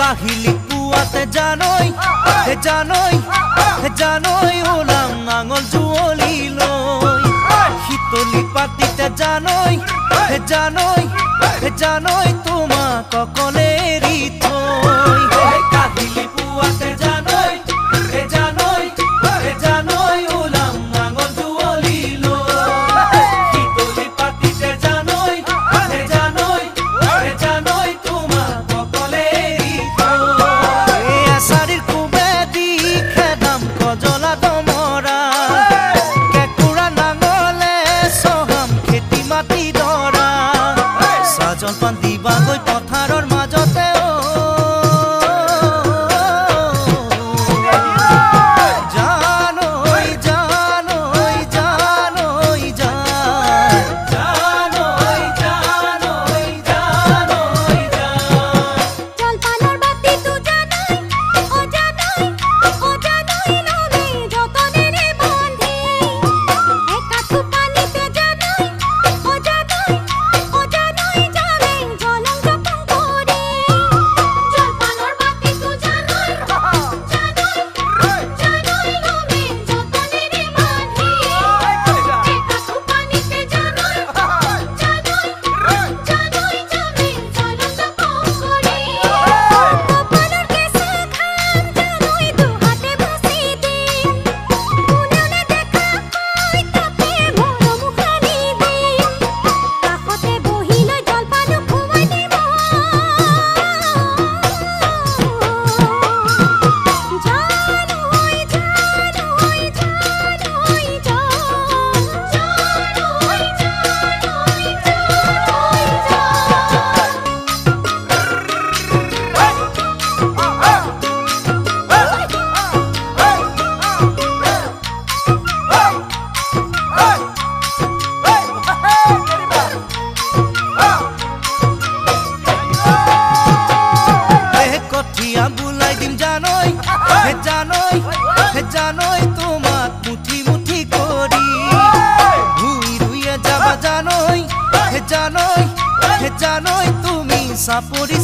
কাহিলি পুয়াতে জানই জানই ওলাম নাঙল জুৱলি লৈ শীতলি পাতিতে জানই তোমাক অকলে এৰি থৈ কাহিলি পুৱাতে জানই ওলাম নাঙল জুৱলি লৈ শীতলি পাতিতে জানই তোমাক অকলে এৰি থৈ এছাৰিৰ কুবেদি খেদাম কজলা দমৰা কেঁকুৰা নাঙলে চহাম খেতি মাটি দৰা জলপান দিবাগৈ পথাৰৰ মাজতে জানই তোমাক মুঠি মুঠি কৰি ভুই ৰুইয়ে যাবা জানই তুমি চাপৰি